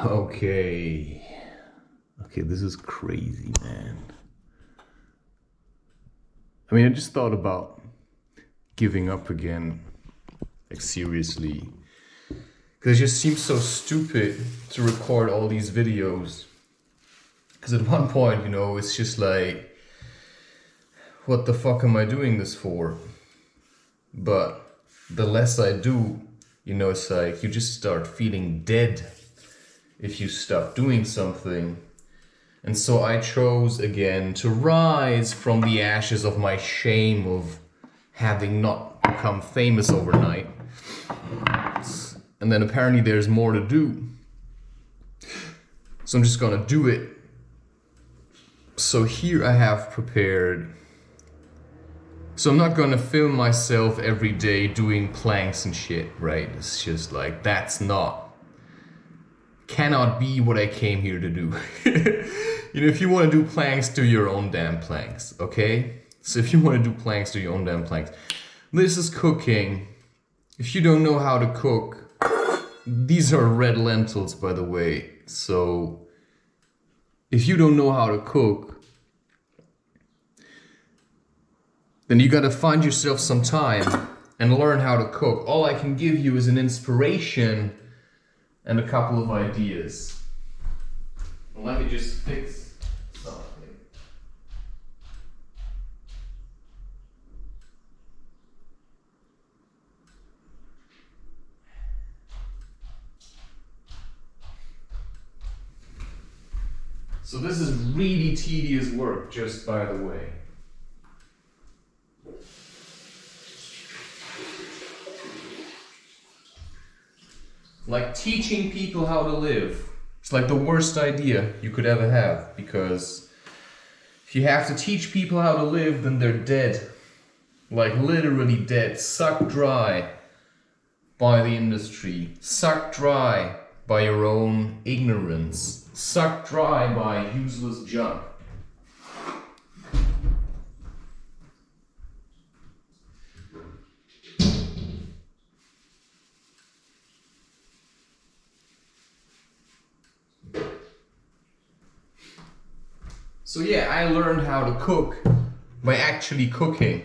Okay, this is crazy, man. I mean, I just thought about giving up again, like seriously, because it just seems so stupid to record all these videos. Because at one point, it's just like, what the fuck am I doing this for? But the less I do, it's like you just start feeling dead if you stop doing something. And so I chose again to rise from the ashes of my shame of having not become famous overnight. And then apparently there's more to do. So I'm just gonna do it. So here I have prepared. So I'm not gonna film myself every day doing planks and shit, right? It's just like, cannot be what I came here to do. If you want to do planks, do your own damn planks, okay? So if you want to do planks, do your own damn planks. This is cooking. If you don't know how to cook, these are red lentils, by the way. So if you don't know how to cook, then you gotta find yourself some time and learn how to cook. All I can give you is an inspiration and a couple of ideas. Let me just fix something. So this is really tedious work, just by the way. Like teaching people how to live. It's like the worst idea you could ever have, because if you have to teach people how to live, then they're dead. Like literally dead, sucked dry by the industry, sucked dry by your own ignorance, sucked dry by useless junk. So yeah, I learned how to cook by actually cooking.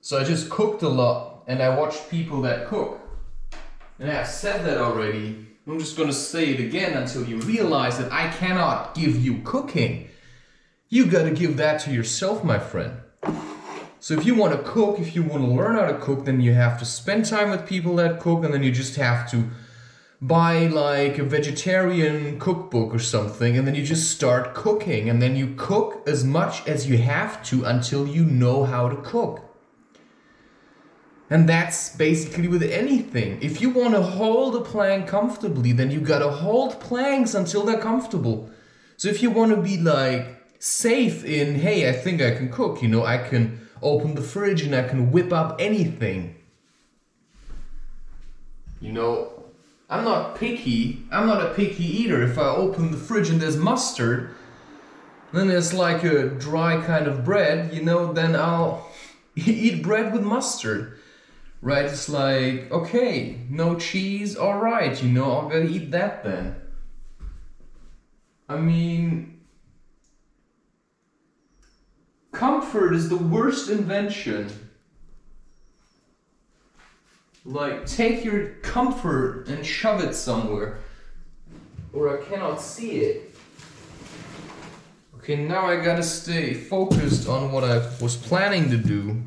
So I just cooked a lot and I watched people that cook. And I've said that already. I'm just gonna say it again until you realize that I cannot give you cooking. You gotta give that to yourself, my friend. So if you want to cook, if you want to learn how to cook, then you have to spend time with people that cook, and then you just have to buy like a vegetarian cookbook or something, and then you just start cooking, and then you cook as much as you have to until you know how to cook. And that's basically with anything. If you want to hold a plank comfortably, then you gotta hold planks until they're comfortable. So if you want to be like safe in, hey, I think I can cook, I can open the fridge and I can whip up anything. I'm not picky. I'm not a picky eater. If I open the fridge and there's mustard, then there's like a dry kind of bread, then I'll eat bread with mustard. Right? It's like, okay, no cheese, alright, I'm gonna eat that then. I mean, comfort is the worst invention. Like, take your comfort and shove it somewhere, or I cannot see it. Okay, now I gotta stay focused on what I was planning to do,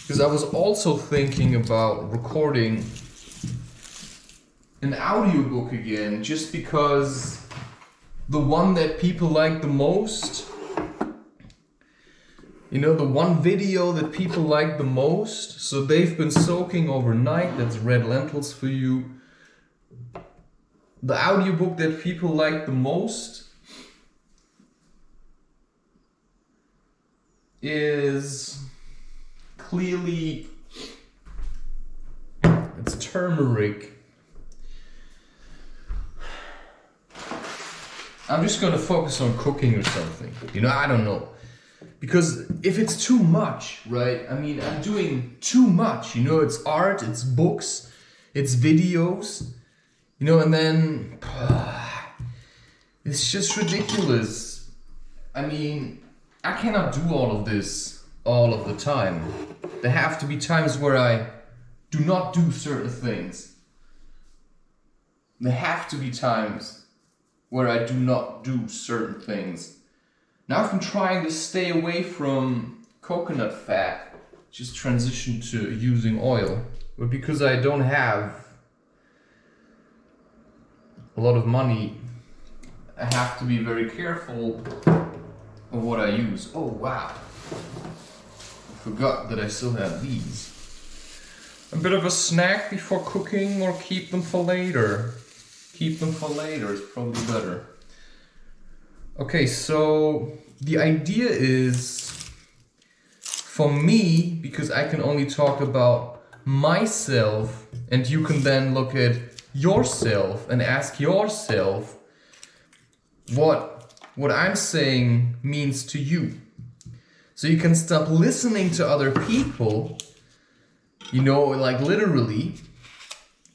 because I was also thinking about recording an audiobook again, just because the one that people like the most, the one video that people like the most, so they've been soaking overnight, that's red lentils for you. The audiobook that people like the most is clearly, it's turmeric. I'm just gonna focus on cooking or something, I don't know. Because if it's too much, right? I mean, I'm doing too much, it's art, it's books, it's videos. You know, and then it's just ridiculous. I mean, I cannot do all of this all of the time. There have to be times where I do not do certain things. There have to be times where I do not do certain things. Now I've been trying to stay away from coconut fat, just transition to using oil. But because I don't have a lot of money, I have to be very careful of what I use. Oh wow, I forgot that I still have these. A bit of a snack before cooking, or keep them for later. Keep them for later is probably better. Okay, so the idea is, for me, because I can only talk about myself, and you can then look at yourself and ask yourself what I'm saying means to you. So you can stop listening to other people, you know, like literally.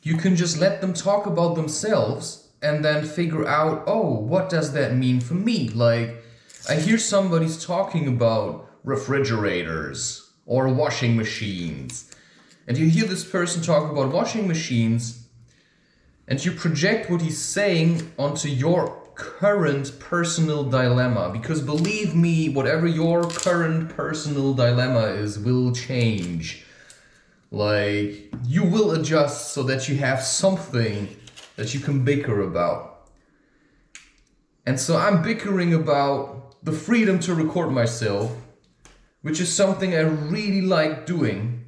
You can just let them talk about themselves and then figure out, oh, what does that mean for me? Like, I hear somebody's talking about refrigerators or washing machines. And you hear this person talk about washing machines, and you project what he's saying onto your current personal dilemma. Because believe me, whatever your current personal dilemma is will change. Like, you will adjust so that you have something that you can bicker about. And so I'm bickering about the freedom to record myself, which is something I really like doing.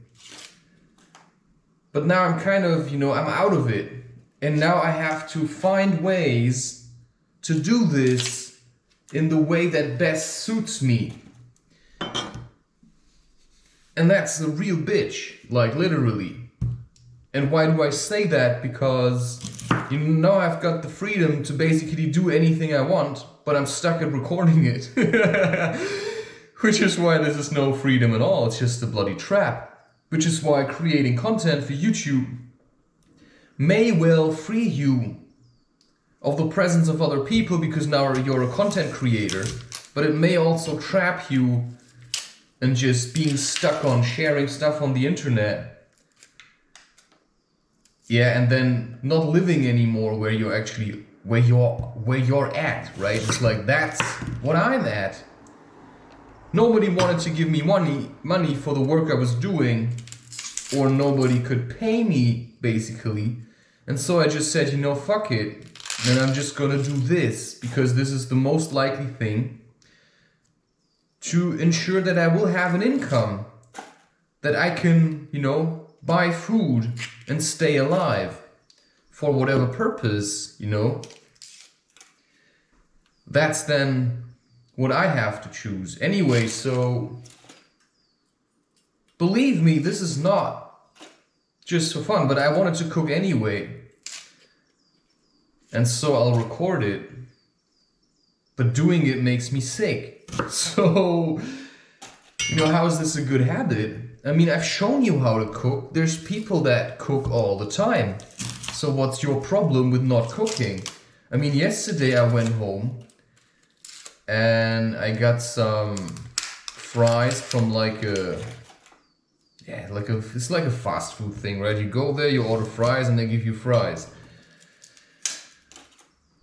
But now I'm kind of, you know, I'm out of it. And now I have to find ways to do this in the way that best suits me. And that's a real bitch, like literally. And why do I say that? Because, you know, I've got the freedom to basically do anything I want, but I'm stuck at recording it. Which is why this is no freedom at all, it's just a bloody trap. Which is why creating content for YouTube may well free you of the presence of other people, because now you're a content creator, but it may also trap you and just being stuck on sharing stuff on the internet. Yeah, and then not living anymore where you're actually, where you're at, right? It's like, that's what I'm at. Nobody wanted to give me money for the work I was doing, or nobody could pay me, basically. And so I just said, you know, fuck it. And I'm just gonna do this, because this is the most likely thing to ensure that I will have an income, that I can, you know, buy food and stay alive for whatever purpose, you know. That's then what I have to choose. Anyway, so believe me, this is not just for fun, but I wanted to cook anyway. And so I'll record it. But doing it makes me sick. So, you know, how is this a good habit? I mean, I've shown you how to cook. There's people that cook all the time. So what's your problem with not cooking? I mean, yesterday I went home and I got some fries from like a, it's like a fast food thing, right? You go there, you order fries and they give you fries.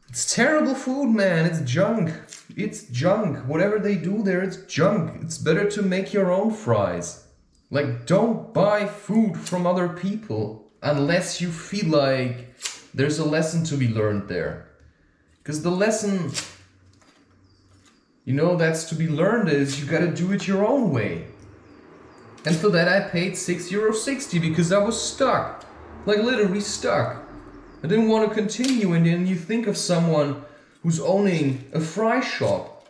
It's terrible food, man. It's junk. It's junk. Whatever they do there, it's junk. It's better to make your own fries. Like, don't buy food from other people unless you feel like there's a lesson to be learned there. Because the lesson, you know, that's to be learned is you gotta do it your own way. And for that I paid €6.60 because I was stuck. Like, literally stuck. I didn't want to continue, and then you think of someone who's owning a fry shop,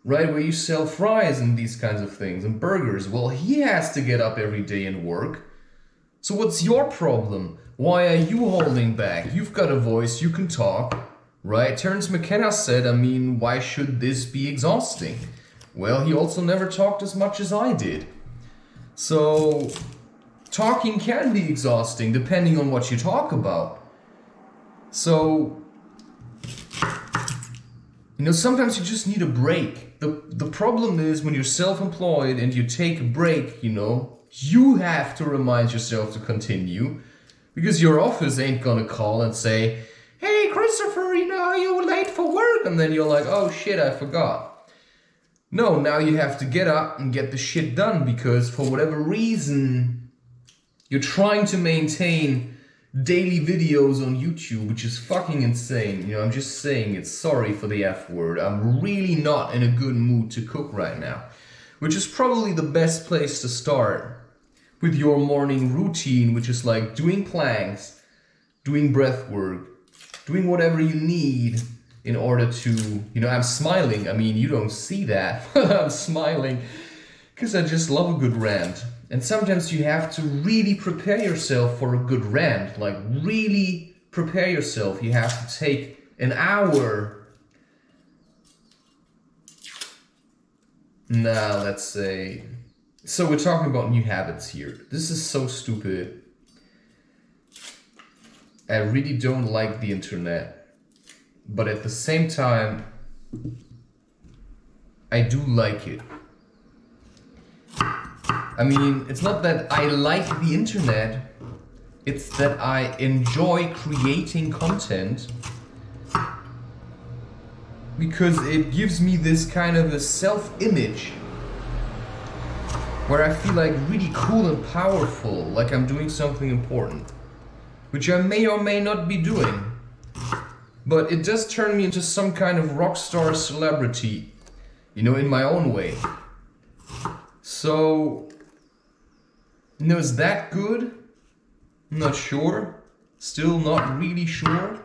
right, where you sell fries and these kinds of things, and burgers. Well, he has to get up every day and work. So what's your problem? Why are you holding back? You've got a voice, you can talk, right? Terence McKenna said, I mean, why should this be exhausting? Well, he also never talked as much as I did. So, talking can be exhausting depending on what you talk about. So, you know, sometimes you just need a break. The problem is when you're self-employed and you take a break, you know, you have to remind yourself to continue, because your office ain't gonna call and say, hey Christopher, you know, you were late for work, and then you're like, oh shit, I forgot. No, now you have to get up and get the shit done, because for whatever reason, you're trying to maintain daily videos on YouTube, which is fucking insane. You know, I'm just saying it. Sorry for the F word. I'm really not in a good mood to cook right now, which is probably the best place to start with your morning routine, which is like doing planks, doing breath work, doing whatever you need in order to, you know, I'm smiling. I mean, you don't see that. I'm smiling because I just love a good rant. And sometimes you have to really prepare yourself for a good rant, like really prepare yourself. You have to take an hour. Now, let's say, so we're talking about new habits here. This is so stupid. I really don't like the internet, but at the same time, I do like it. I mean, it's not that I like the internet, it's that I enjoy creating content because it gives me this kind of a self-image where I feel like really cool and powerful, like I'm doing something important, which I may or may not be doing. But it does turn me into some kind of rock star celebrity, you know, in my own way. So, you know, is that good? I'm not sure. Still not really sure.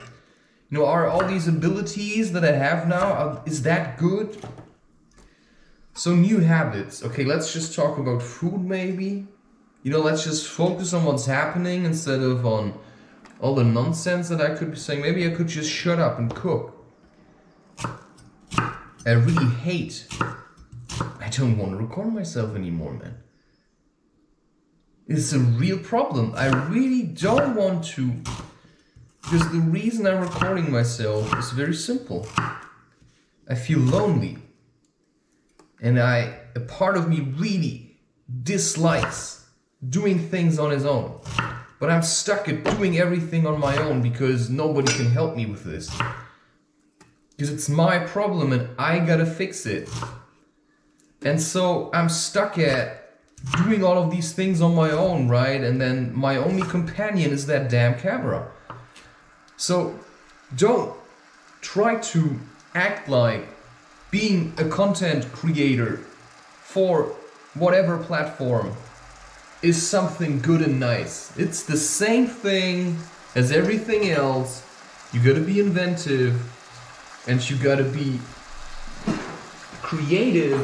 You know, are all these abilities that I have now, is that good? So new habits. Okay, let's just talk about food maybe. You know, let's just focus on what's happening instead of on all the nonsense that I could be saying. Maybe I could just shut up and cook. I really hate. I don't want to record myself anymore, man. It's a real problem. I really don't want to. Because the reason I'm recording myself is very simple. I feel lonely. And a part of me really dislikes doing things on his own. But I'm stuck at doing everything on my own because nobody can help me with this. Because it's my problem and I gotta fix it. And so I'm stuck at doing all of these things on my own, right? And then my only companion is that damn camera. So don't try to act like being a content creator for whatever platform is something good and nice. It's the same thing as everything else. You gotta be inventive and you gotta be creative,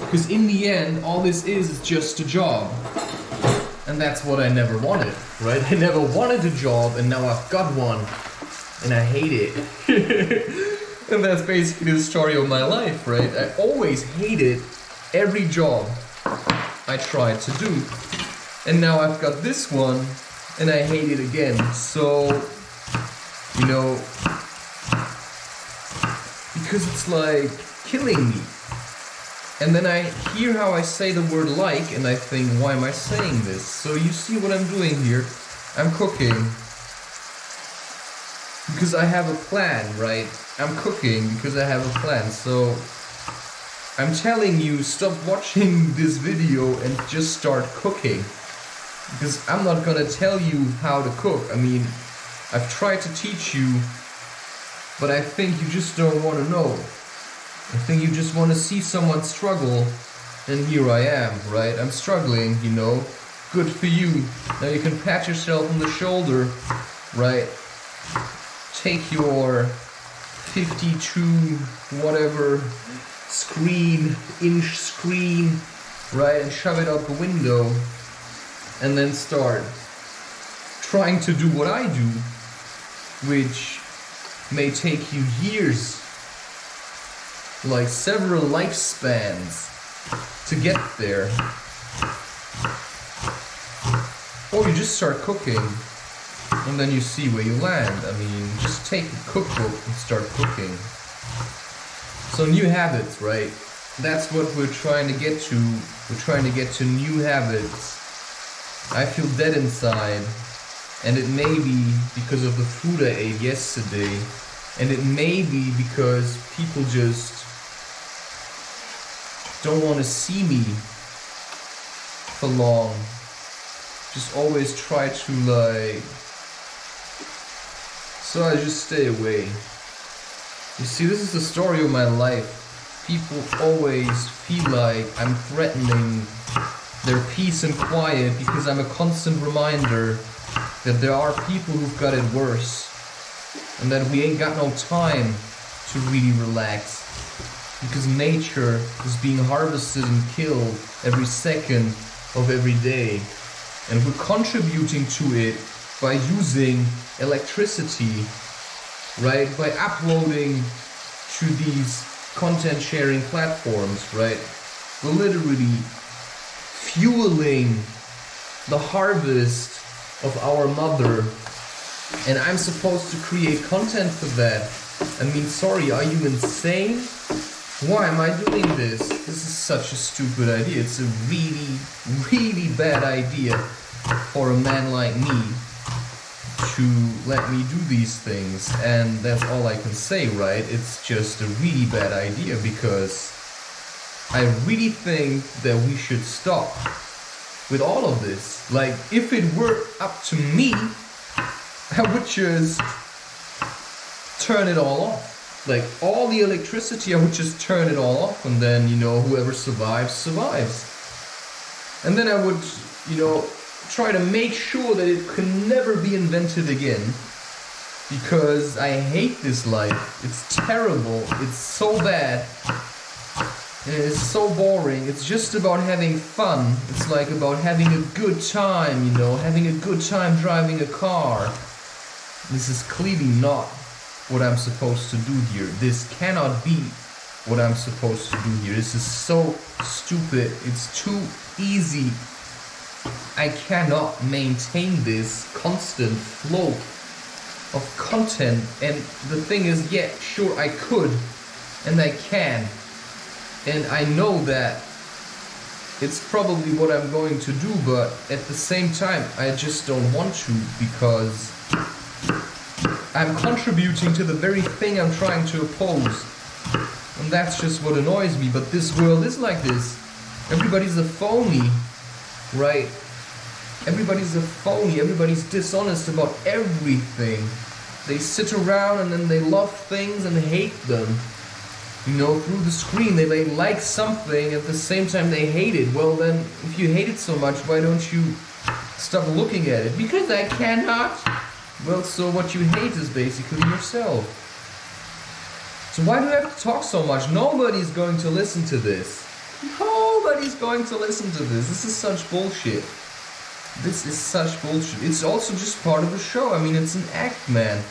because in the end, all this is just a job. And that's what I never wanted, right? I never wanted a job and now I've got one and I hate it. And that's basically the story of my life, right? I always hated every job I tried to do. And now I've got this one and I hate it again. So, you know, because it's like killing me. And then I hear how I say the word like and I think, why am I saying this? So you see what I'm doing here? I'm cooking. Because I have a plan, right? I'm cooking because I have a plan. So I'm telling you, stop watching this video and just start cooking. Because I'm not gonna tell you how to cook. I mean, I've tried to teach you, but I think you just don't want to know. I think you just want to see someone struggle, and here I am, right? I'm struggling, you know. Good for you. Now you can pat yourself on the shoulder, right? Take your 52 whatever inch screen, right, and shove it out the window, and then start trying to do what I do, which may take you years, like several lifespans to get there. Or you just start cooking and then you see where you land. I mean, just take a cookbook and start cooking. So new habits, right? That's what we're trying to get to. We're trying to get to new habits. I feel dead inside, and it may be because of the food I ate yesterday, and it may be because people just don't want to see me for long. Just always try to like, so I just stay away. You see, this is the story of my life. People always feel like I'm threatening their peace and quiet because I'm a constant reminder that there are people who've got it worse and that we ain't got no time to really relax because nature is being harvested and killed every second of every day, and we're contributing to it by using electricity, right? By uploading to these content sharing platforms, right? We're literally fueling the harvest of our mother, and I'm supposed to create content for that. I mean, sorry, are you insane? Why am I doing this? This is such a stupid idea. It's a really, really bad idea for a man like me to let me do these things, and that's all I can say, right? It's just a really bad idea because I really think that we should stop with all of this. Like, if it were up to me, I would just turn it all off. Like, all the electricity, I would just turn it all off, and then, you know, whoever survives, survives. And then I would, you know, try to make sure that it can never be invented again, because I hate this life. It's terrible. It's so bad. And it's so boring. It's just about having fun. It's like about having a good time, you know, having a good time driving a car. This is clearly not what I'm supposed to do here. This cannot be what I'm supposed to do here. This is so stupid. It's too easy. I cannot maintain this constant flow of content. And the thing is, yeah, sure I could, and I can. And I know that it's probably what I'm going to do, but at the same time, I just don't want to, because I'm contributing to the very thing I'm trying to oppose. And that's just what annoys me. But this world is like this. Everybody's a phony, right? Everybody's a phony. Everybody's dishonest about everything. They sit around and then they love things and hate them. You know, through the screen, they like something, at the same time they hate it. Well then, if you hate it so much, why don't you stop looking at it? Because I cannot. Well, so what you hate is basically yourself. So why do I have to talk so much? Nobody's going to listen to this. Nobody's going to listen to this. This is such bullshit. This is such bullshit. It's also just part of the show. I mean, it's an act, man.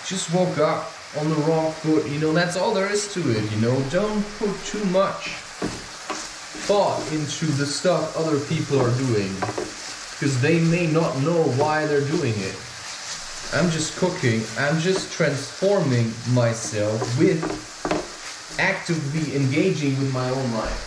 Just woke up on the wrong foot, you know, that's all there is to it, you know. Don't put too much thought into the stuff other people are doing, because they may not know why they're doing it. I'm just cooking, I'm just transforming myself with actively engaging with my own life.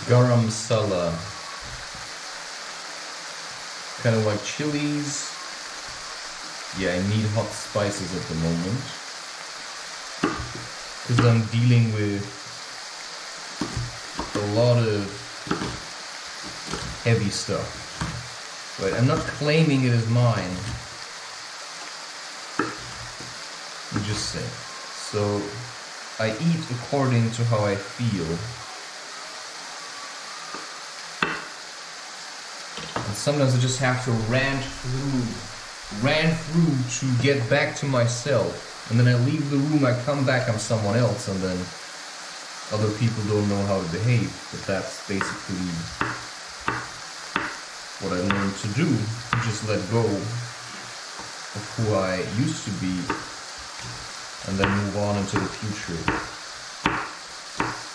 garam masala, kind of like chilies. Yeah, I need hot spices at the moment because I'm dealing with a lot of heavy stuff. Right, I'm not claiming it as mine. I'm just saying. So I eat according to how I feel. And sometimes I just have to rant through to get back to myself. And then I leave the room, I come back, I'm someone else, and then other people don't know how to behave. But that's basically what I learned to do, to just let go of who I used to be and then move on into the future.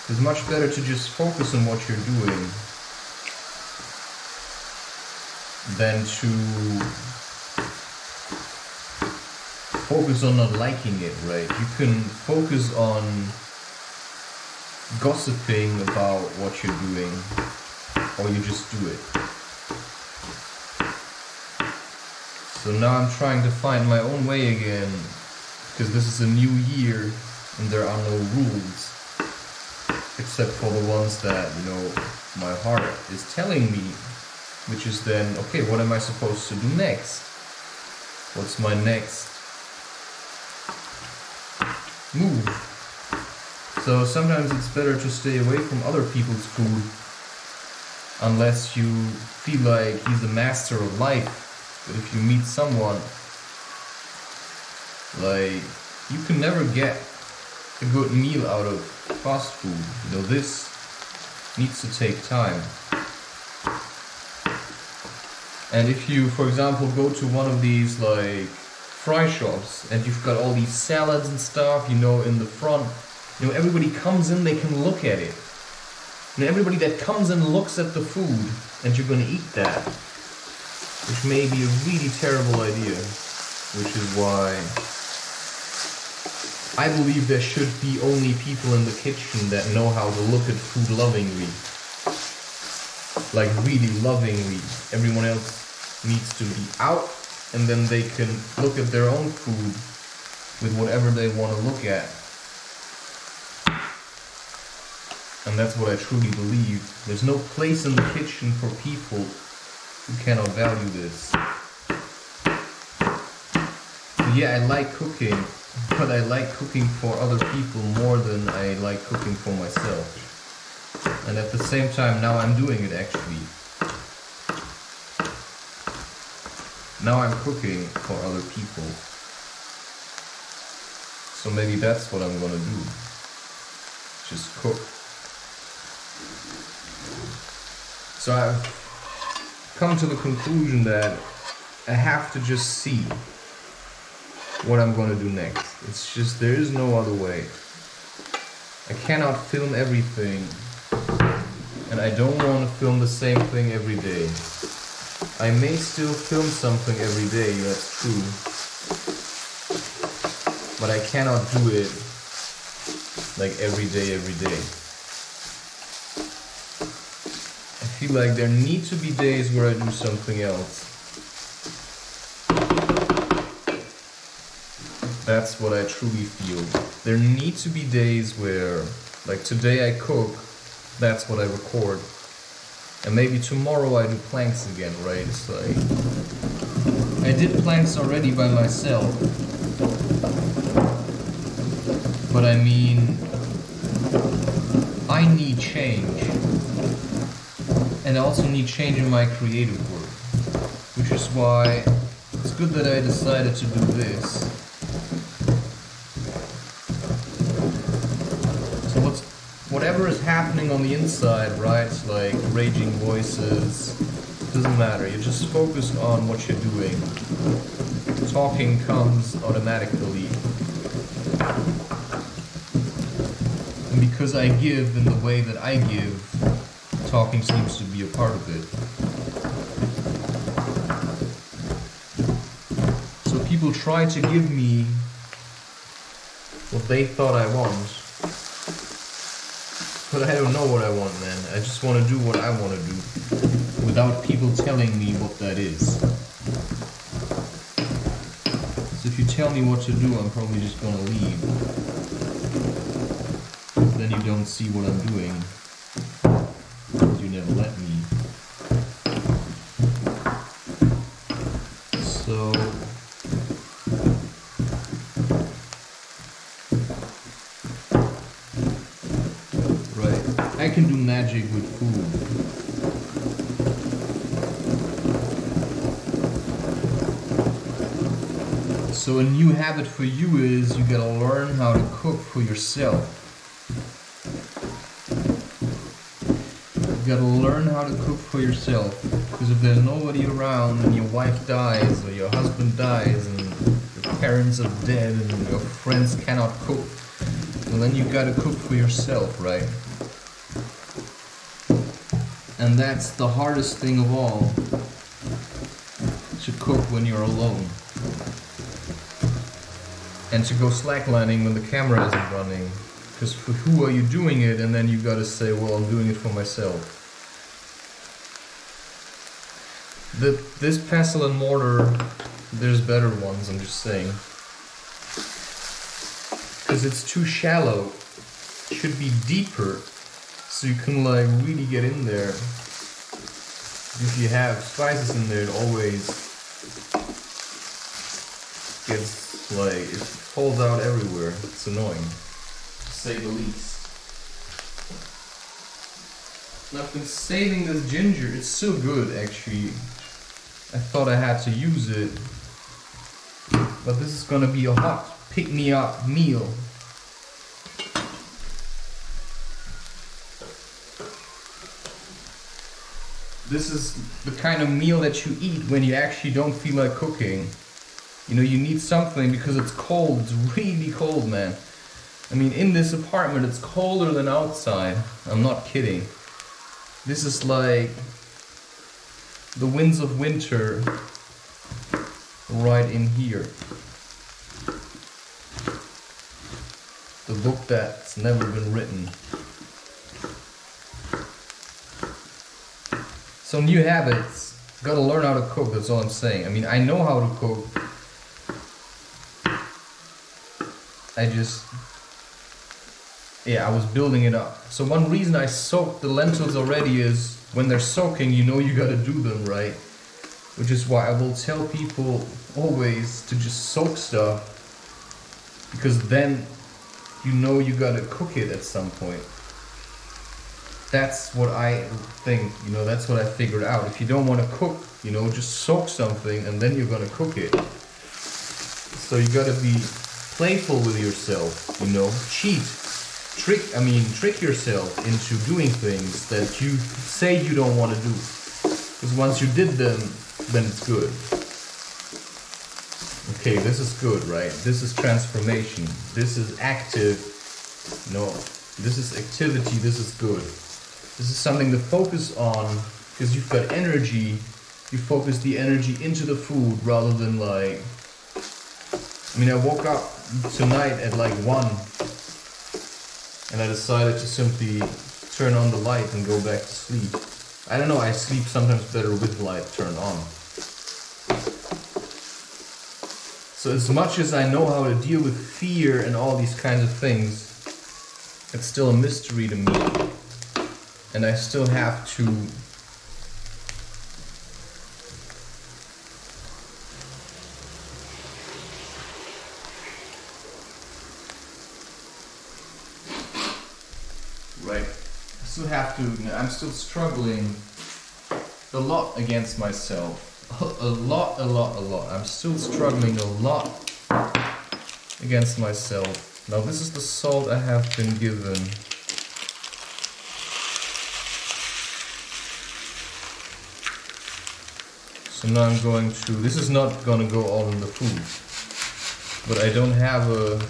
It's much better to just focus on what you're doing than to focus on not liking it, right? You can focus on gossiping about what you're doing, or you just do it. So now I'm trying to find my own way again, because this is a new year and there are no rules, except for the ones that, you know, my heart is telling me, which is then, okay, what am I supposed to do next? What's my next move? So sometimes it's better to stay away from other people's food unless you feel like he's the master of life. But if you meet someone, like, you can never get a good meal out of fast food. You know, this needs to take time. And if you, for example, go to one of these like fry shops and you've got all these salads and stuff, you know, in the front, you know, everybody comes in, they can look at it. And everybody that comes in looks at the food, and you're gonna eat that, which may be a really terrible idea, which is why I believe there should be only people in the kitchen that know how to look at food lovingly. Like really lovingly. Everyone else needs to be out, and then they can look at their own food with whatever they want to look at. And that's what I truly believe. There's no place in the kitchen for people who cannot value this. So yeah, I like cooking, but I like cooking for other people more than I like cooking for myself. And at the same time, now I'm doing it actually. Now I'm cooking for other people. So maybe that's what I'm gonna do. Just cook. So I've come to the conclusion that I have to just see what I'm gonna do next. It's just, there is no other way. I cannot film everything, and I don't want to film the same thing every day. I may still film something every day, that's true, but I cannot do it like every day. I feel like there need to be days where I do something else. That's what I truly feel. There need to be days where, like today I cook, that's what I record. And maybe tomorrow I do planks again, right? It's like, I did planks already by myself. But I mean, I need change. And I also need change in my creative work. Which is why it's good that I decided to do this. Whatever is happening on the inside, right? Like raging voices, doesn't matter. You just focus on what you're doing. Talking comes automatically. And because I give in the way that I give, talking seems to be a part of it. So people try to give me what they thought I want. But I don't know what I want, man. I just want to do what I want to do without people telling me what that is. So if you tell me what to do, I'm probably just gonna leave. Then you don't see what I'm doing, because you never let me. So right, I can do magic with food. So a new habit for you is you gotta learn how to cook for yourself. You gotta learn how to cook for yourself, because if there's nobody around and your wife dies or your husband dies and your parents are dead and your friends cannot cook, well then you gotta cook for yourself, right? And that's the hardest thing of all, to cook when you're alone. And to go slacklining when the camera isn't running. Because for who are you doing it? And then you gotta say, well, I'm doing it for myself. This pestle and mortar, there's better ones, I'm just saying. Because it's too shallow. It should be deeper, so you can like really get in there. If you have spices in there, it always gets like, it falls out everywhere. It's annoying, to say the least. And I've been saving this ginger. It's so good, actually. I thought I had to use it, but this is gonna be a hot pick-me-up meal. This is the kind of meal that you eat when you actually don't feel like cooking. You know, you need something because it's cold. It's really cold, man. I mean, in this apartment, it's colder than outside. I'm not kidding. This is like the winds of winter right in here. The book that's never been written. So new habits, gotta learn how to cook, that's all I'm saying. I mean, I know how to cook. I was building it up. So one reason I soaked the lentils already is when they're soaking, you know you gotta do them right. Which is why I will tell people always to just soak stuff, because then you know you gotta cook it at some point. That's what I think, you know, that's what I figured out. If you don't want to cook, you know, just soak something and then you're gonna cook it. So you gotta be playful with yourself, you know, trick yourself into doing things that you say you don't want to do. Because once you did them, then it's good. Okay, this is good, right? This is transformation. This is active. No, this is activity. This is good. This is something to focus on, because you've got energy. You focus the energy into the food rather than like... I mean, I woke up tonight at like 1 and I decided to simply turn on the light and go back to sleep. I don't know, I sleep sometimes better with the light turned on. So as much as I know how to deal with fear and all these kinds of things, it's still a mystery to me. And I still have to I'm still struggling a lot against myself. A lot. I'm still struggling a lot against myself. Now this is the salt I have been given. So now I'm going to, this is not going to go all in the food. But I don't have a,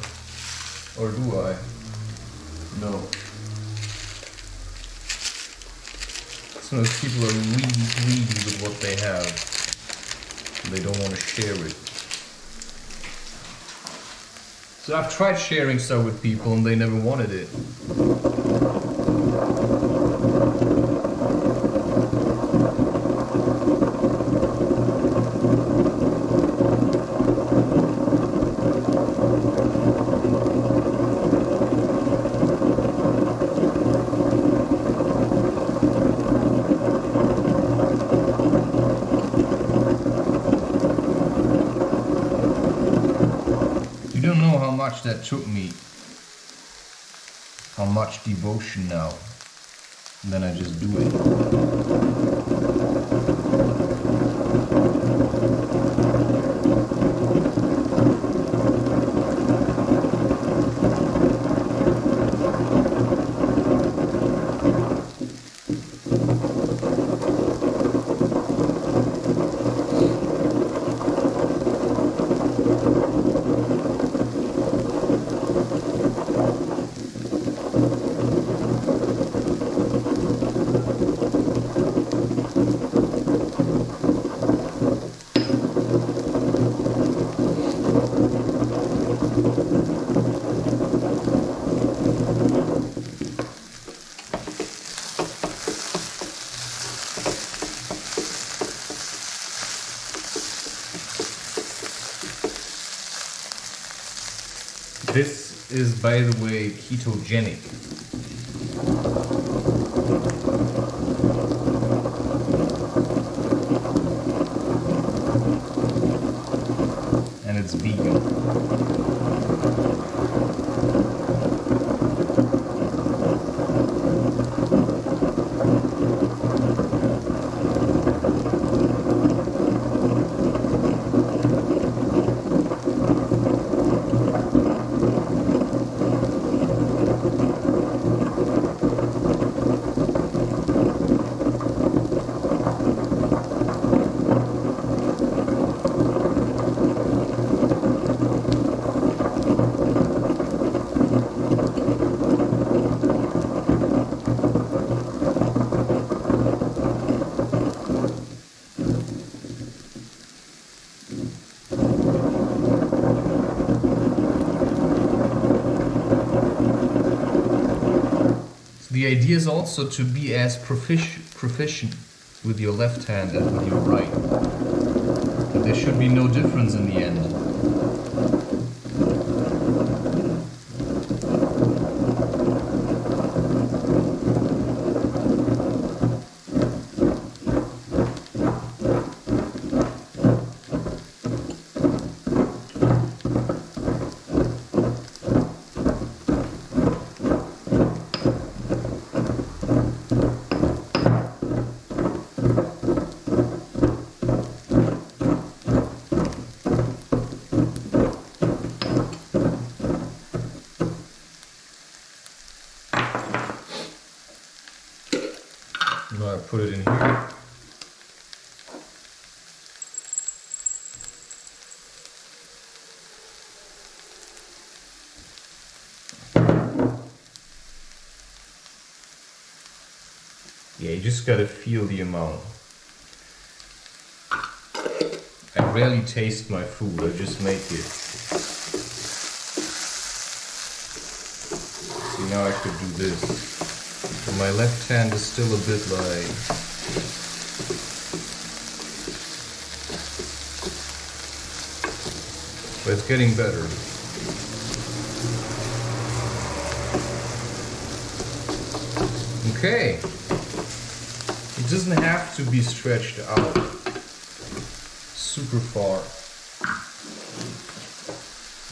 or do I? No. Some of those people are really greedy with what they have. They don't want to share it. So I've tried sharing stuff with people and they never wanted it. much that took me. How much devotion now. And then I just do it. This is, by the way, ketogenic. And it's vegan. The idea is also to be as proficient with your left hand as with your right. But there should be no difference in the end. Now I put it in here. Yeah, you just gotta feel the amount. I rarely taste my food, I just make it. See, now I could do this. So my left hand is still a bit like... but it's getting better. Okay. It doesn't have to be stretched out super far.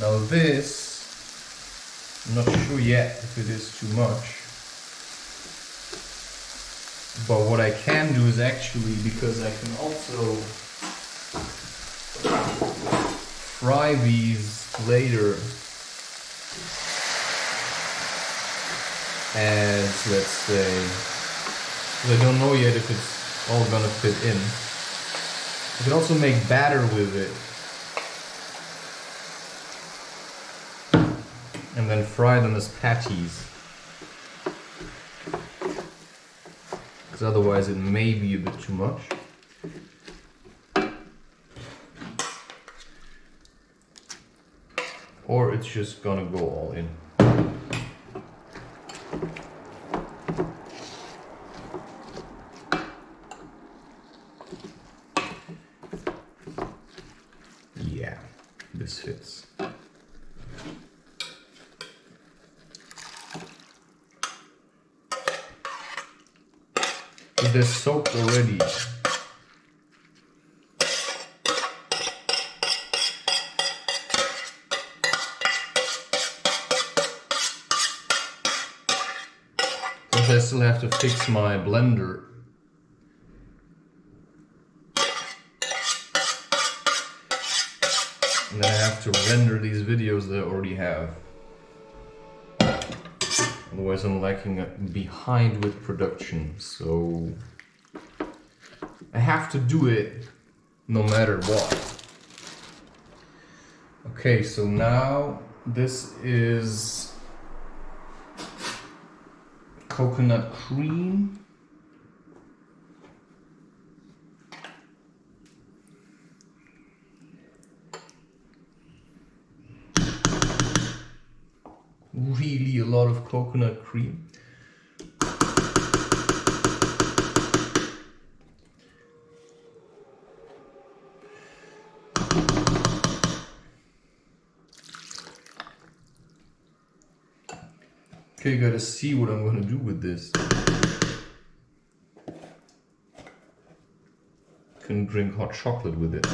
Now this, I'm not sure yet if it is too much. But what I can do is actually, because I can also fry these later as, let's say, because I don't know yet if it's all gonna fit in. You can also make batter with it and then fry them as patties. Because otherwise it may be a bit too much. Or it's just gonna go all in. Yeah, this fits. They're soaked already. because I still have to fix my blender. And then I have to render these videos that I already have. Otherwise I'm lacking behind with production, so I have to do it no matter what. Okay, so now this is coconut cream. Really a lot of coconut cream. Okay, gotta see what I'm gonna do with this. Can drink hot chocolate with it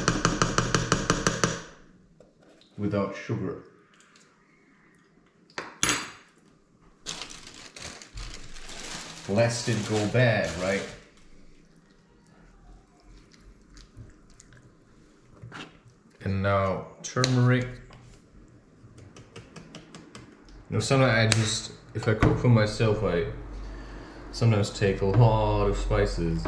without sugar. Lest it go bad, right? And now turmeric. You know, sometimes if I cook for myself, I sometimes take a lot of spices.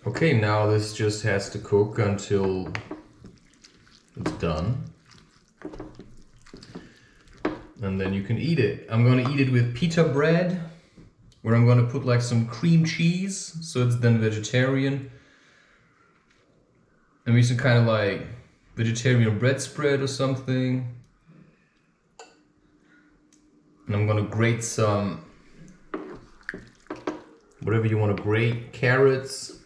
Okay, now this just has to cook until it's done. And then you can eat it. I'm gonna eat it with pita bread, where I'm gonna put like some cream cheese, so it's then vegetarian. And maybe some kind of like vegetarian bread spread or something. And I'm gonna grate some, whatever you wanna grate, carrots.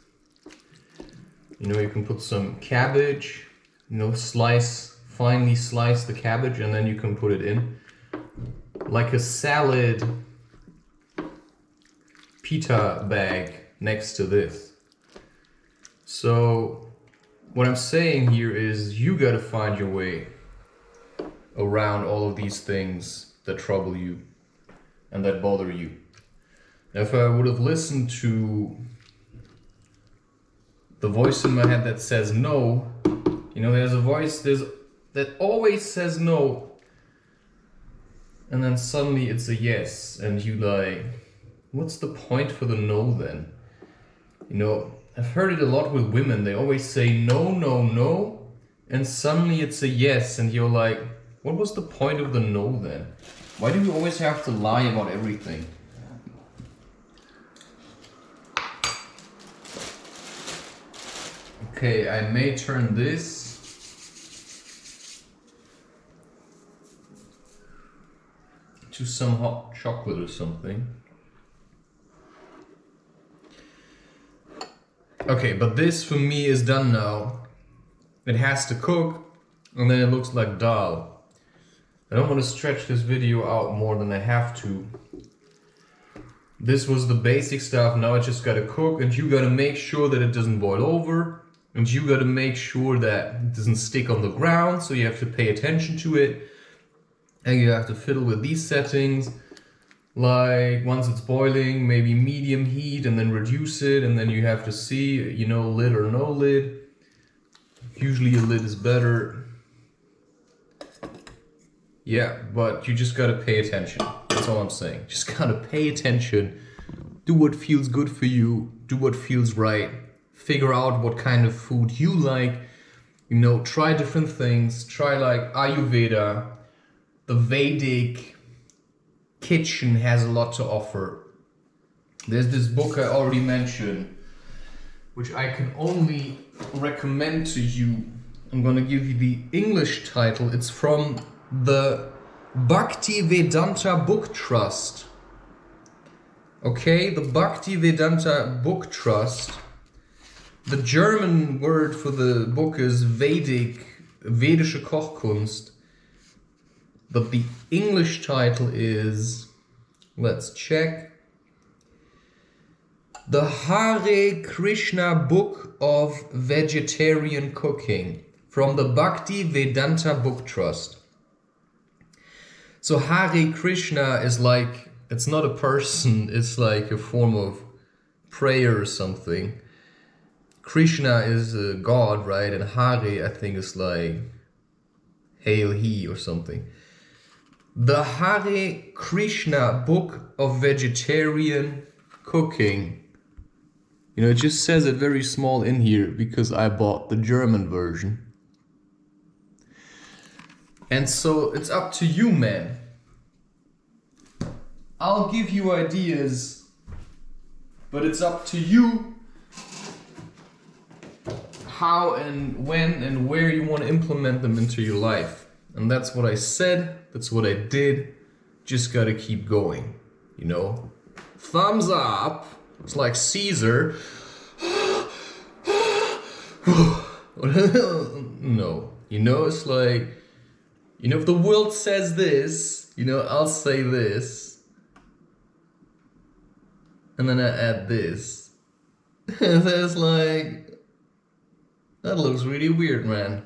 You know, you can put some cabbage, you know, finely slice the cabbage, and then you can put it in. Like a salad pita bag next to this. So what I'm saying here is you gotta find your way around all of these things that trouble you and that bother you. Now, if I would have listened to the voice in my head that says no, you know, there's a voice that always says no, and then suddenly it's a yes, and you like, what's the point for the no then? You know, I've heard it a lot with women. They always say no, no, no, and suddenly it's a yes, and you're like, what was the point of the no then? Why do we always have to lie about everything? Okay, I may turn this to some hot chocolate or something. Okay, but this for me is done now. It has to cook, and then it looks like dal. I don't want to stretch this video out more than I have to. This was the basic stuff. Now I just gotta cook, and you gotta make sure that it doesn't boil over, and you gotta make sure that it doesn't stick on the ground, so you have to pay attention to it. And you have to fiddle with these settings, like once it's boiling, maybe medium heat, and then reduce it, and then you have to see, you know, lid or no lid. Usually a lid is better. Yeah, but you just gotta pay attention. That's all I'm saying. Just gotta pay attention. Do what feels good for you. Do what feels right. Figure out what kind of food you like. You know, try different things. Try like Ayurveda. The Vedic kitchen has a lot to offer. There's this book I already mentioned, which I can only recommend to you. I'm gonna give you the English title. It's from the Bhaktivedanta Book Trust. Okay, the Bhaktivedanta Book Trust. The German word for the book is Vedische Kochkunst. But the English title is, let's check, The Hare Krishna Book of Vegetarian Cooking from the Bhakti Vedanta Book Trust. So Hare Krishna is like, it's not a person, it's like a form of prayer or something. Krishna is a god, right? And Hare, I think, is like hail he or something. The Hare Krishna Book of Vegetarian Cooking. You know, it just says it very small in here because I bought the German version. And so it's up to you, man. I'll give you ideas, but it's up to you how and when and where you want to implement them into your life. And that's what I said, that's what I did. Just gotta keep going, you know? Thumbs up. It's like Caesar. No, you know, it's like, you know, if the world says this, you know, I'll say this. And then I add this. And it's like, that looks really weird, man.